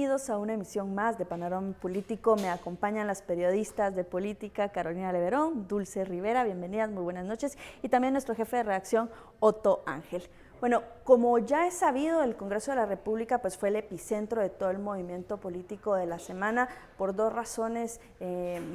Bienvenidos a una emisión más de Panorama Político. Me acompañan las periodistas de política Carolina Leverón, Dulce Rivera, bienvenidas, muy buenas noches, y también nuestro jefe de redacción, Otto Ángel. Bueno, como ya es sabido, el Congreso de la República pues, fue el epicentro de todo el movimiento político de la semana por dos razones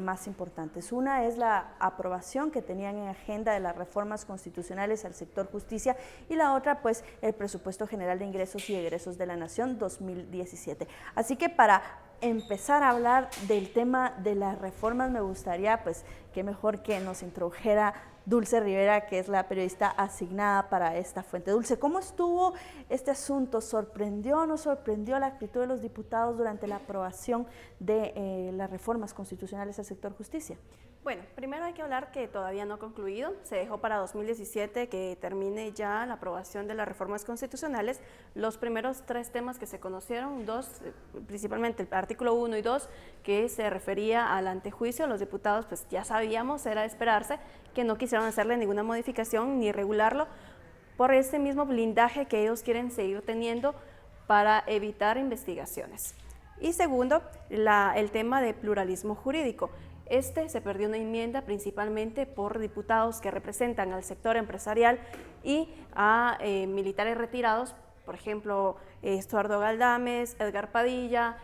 más importantes. Una es la aprobación que tenían en agenda de las reformas constitucionales al sector justicia y la otra pues el Presupuesto General de Ingresos y Egresos de la Nación 2017. Así que para empezar a hablar del tema de las reformas me gustaría pues qué mejor que nos introdujera Dulce Rivera, que es la periodista asignada para esta fuente. Dulce, ¿cómo estuvo este asunto? ¿Sorprendió o no sorprendió la actitud de los diputados durante la aprobación de las reformas constitucionales al sector justicia? Bueno, primero hay que hablar que todavía no ha concluido, se dejó para 2017 que termine ya la aprobación de las reformas constitucionales. Los primeros tres temas que se conocieron, dos, principalmente el artículo 1 y 2, que se refería al antejuicio, los diputados pues ya sabíamos, era de esperarse, que no quisieron hacerle ninguna modificación ni regularlo por ese mismo blindaje que ellos quieren seguir teniendo para evitar investigaciones. Y segundo, el tema de pluralismo jurídico. Se perdió una enmienda principalmente por diputados que representan al sector empresarial y a militares retirados, por ejemplo, Estuardo Galdames, Melgar Padilla,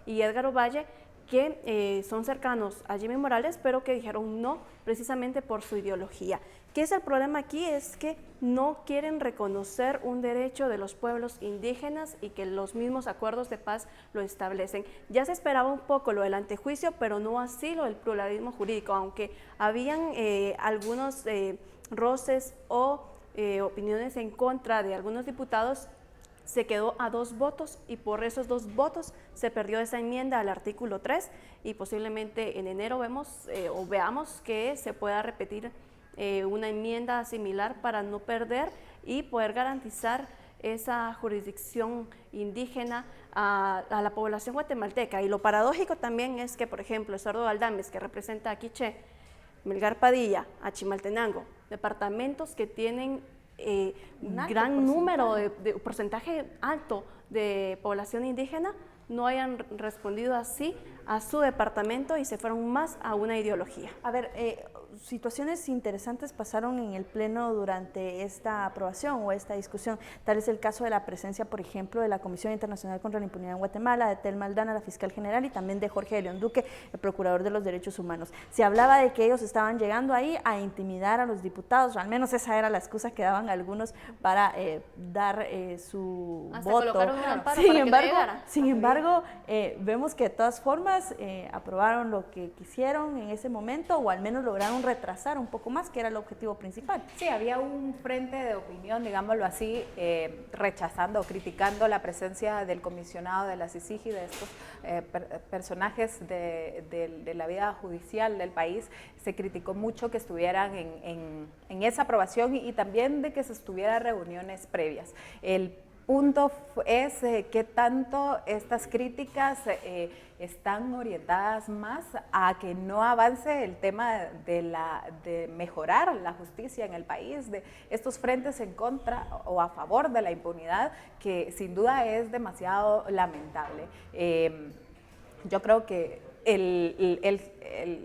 y Edgar Ovalle, que son cercanos a Jimmy Morales, pero que dijeron no precisamente por su ideología. ¿Qué es el problema aquí? Es que no quieren reconocer un derecho de los pueblos indígenas y que los mismos acuerdos de paz lo establecen. Ya se esperaba un poco lo del antejuicio, pero no así lo del pluralismo jurídico, aunque habían algunos roces o opiniones en contra de algunos diputados. Se quedó a 2 votos y por esos 2 votos se perdió esa enmienda al artículo 3 y posiblemente en enero veamos que se pueda repetir una enmienda similar para no perder y poder garantizar esa jurisdicción indígena a la población guatemalteca. Y lo paradójico también es que, por ejemplo, Estuardo Galdames, que representa a Quiché, Melgar Padilla, a Chimaltenango, departamentos que tienen un gran número de porcentaje alto de población indígena, no hayan respondido así a su departamento y se fueron más a una ideología. A ver, situaciones interesantes pasaron en el Pleno durante esta aprobación o esta discusión. Tal es el caso de la presencia, por ejemplo, de la Comisión Internacional contra la Impunidad en Guatemala, de Telma Aldana, la fiscal general, y también de Jorge de León Duque, el procurador de los derechos humanos. Se hablaba de que ellos estaban llegando ahí a intimidar a los diputados, o al menos esa era la excusa que daban algunos para dar su voto. Sin embargo, vemos que de todas formas aprobaron lo que quisieron en ese momento, o al menos lograron retrasar un poco más, que era el objetivo principal. Sí, había un frente de opinión, digámoslo así, rechazando o criticando la presencia del comisionado de la CICIG y de estos personajes de la vida judicial del país. Se criticó mucho que estuvieran en esa aprobación y también de que se estuvieran reuniones previas. El punto es qué tanto estas críticas están orientadas más a que no avance el tema de mejorar la justicia en el país, de estos frentes en contra o a favor de la impunidad, que sin duda es demasiado lamentable. Yo creo que el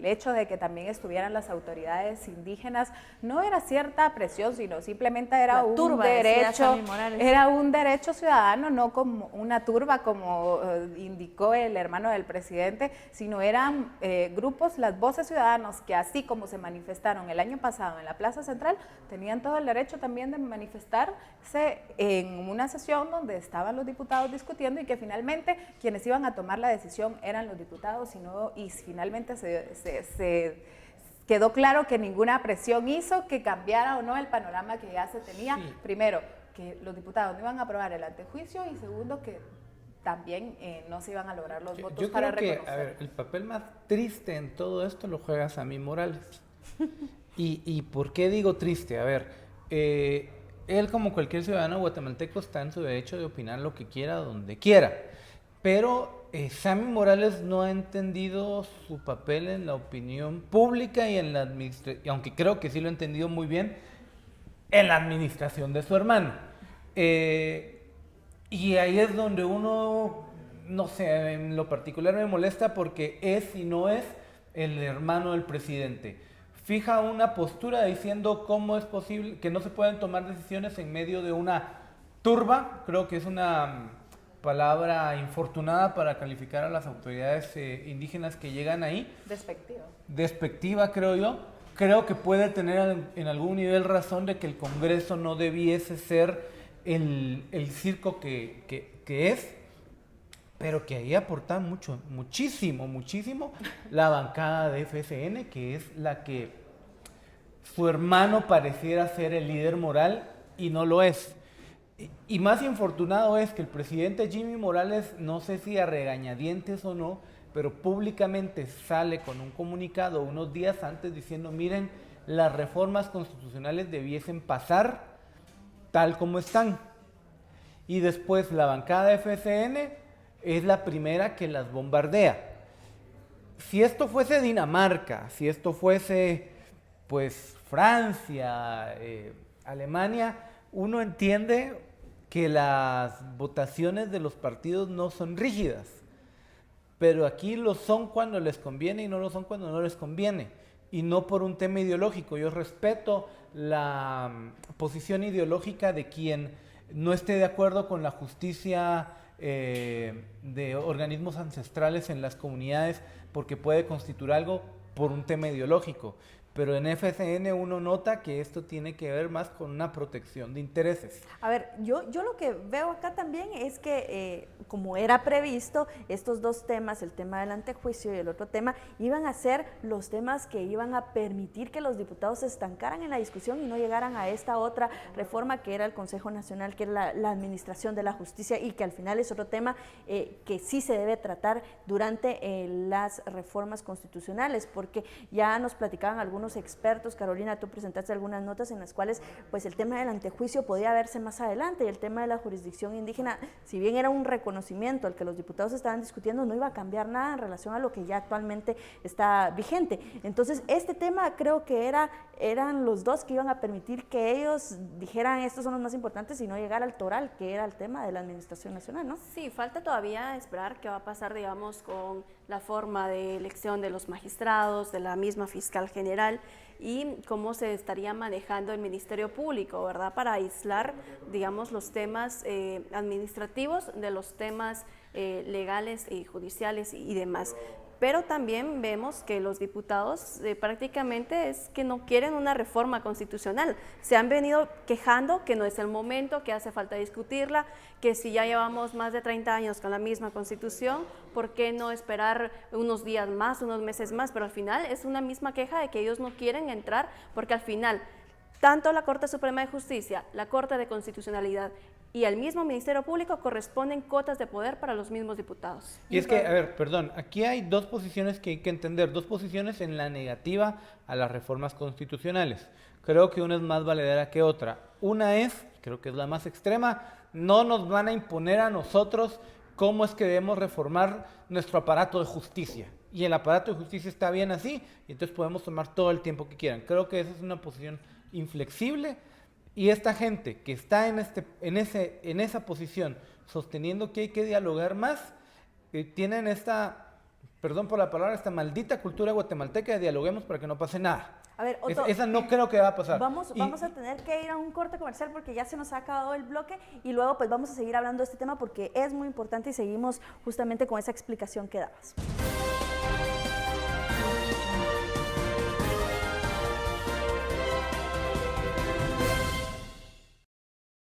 hecho de que también estuvieran las autoridades indígenas no era cierta presión, sino simplemente era un derecho ciudadano, no como una turba como indicó el hermano del presidente, sino eran grupos, las voces ciudadanos, que así como se manifestaron el año pasado en la Plaza Central, tenían todo el derecho también de manifestarse en una sesión donde estaban los diputados discutiendo y que finalmente quienes iban a tomar la decisión eran los diputados y finalmente se quedó claro que ninguna presión hizo que cambiara o no el panorama que ya se tenía. Sí. Primero, que los diputados no iban a aprobar el antejuicio y segundo, que también no se iban a lograr los votos yo para creo reconocer. Que, a ver, el papel más triste en todo esto lo juega Sammy Morales. ¿Y por qué digo triste? A ver, él como cualquier ciudadano guatemalteco está en su derecho de opinar lo que quiera, donde quiera. Pero Sammy Morales no ha entendido su papel en la opinión pública y en la administración, aunque creo que sí lo ha entendido muy bien, en la administración de su hermano. Y ahí es donde uno, no sé, en lo particular me molesta porque es y no es el hermano del presidente. Fija una postura diciendo cómo es posible que no se pueden tomar decisiones en medio de una turba. Creo que es una palabra infortunada para calificar a las autoridades indígenas que llegan ahí. Despectiva. Despectiva, creo yo. Creo que puede tener en algún nivel razón de que el Congreso no debiese ser el circo que es, pero que ahí aporta muchísimo la bancada de FSN, que es la que su hermano pareciera ser el líder moral y no lo es. Y más infortunado es que el presidente Jimmy Morales, no sé si a regañadientes o no, pero públicamente sale con un comunicado unos días antes diciendo, miren, las reformas constitucionales debiesen pasar tal como están. Y después la bancada de FSN es la primera que las bombardea. Si esto fuese Dinamarca, si esto fuese pues Francia, Alemania, uno entiende que las votaciones de los partidos no son rígidas, pero aquí lo son cuando les conviene y no lo son cuando no les conviene, y no por un tema ideológico. Yo respeto la posición ideológica de quien no esté de acuerdo con la justicia de organismos ancestrales en las comunidades, porque puede constituir algo por un tema ideológico. Pero en FSN uno nota que esto tiene que ver más con una protección de intereses. A ver, yo lo que veo acá también es que, como era previsto, estos dos temas, el tema del antejuicio y el otro tema, iban a ser los temas que iban a permitir que los diputados se estancaran en la discusión y no llegaran a esta otra reforma que era el Consejo Nacional, que era la administración de la justicia, y que al final es otro tema que sí se debe tratar durante las reformas constitucionales, porque ya nos platicaban algunos expertos. Carolina, tú presentaste algunas notas en las cuales pues el tema del antejuicio podía verse más adelante, y el tema de la jurisdicción indígena, si bien era un reconocimiento al que los diputados estaban discutiendo, no iba a cambiar nada en relación a lo que ya actualmente está vigente. Entonces este tema creo que eran los dos que iban a permitir que ellos dijeran estos son los más importantes y no llegar al toral, que era el tema de la administración nacional, ¿no? Sí, falta todavía esperar qué va a pasar, digamos, con la forma de elección de los magistrados, de la misma fiscal general, y cómo se estaría manejando el Ministerio Público, ¿verdad? Para aislar, digamos, los temas administrativos de los temas legales y judiciales y demás. Pero también vemos que los diputados prácticamente es que no quieren una reforma constitucional. Se han venido quejando que no es el momento, que hace falta discutirla, que si ya llevamos más de 30 años con la misma constitución, ¿por qué no esperar unos días más, unos meses más? Pero al final es una misma queja de que ellos no quieren entrar, porque al final tanto la Corte Suprema de Justicia, la Corte de Constitucionalidad y al mismo Ministerio Público corresponden cotas de poder para los mismos diputados. Y es que, a ver, perdón, aquí hay dos posiciones que hay que entender, dos posiciones en la negativa a las reformas constitucionales. Creo que una es más valedera que otra. Una es, creo que es la más extrema, no nos van a imponer a nosotros cómo es que debemos reformar nuestro aparato de justicia. Y el aparato de justicia está bien así, y entonces podemos tomar todo el tiempo que quieran. Creo que esa es una posición inflexible. Y esta gente que está en esa posición, sosteniendo que hay que dialogar más, tienen esta, perdón por la palabra, esta maldita cultura guatemalteca de dialoguemos para que no pase nada. A ver, Otto, esa no creo que va a pasar. Vamos a tener que ir a un corte comercial porque ya se nos ha acabado el bloque, y luego pues vamos a seguir hablando de este tema porque es muy importante y seguimos justamente con esa explicación que dabas.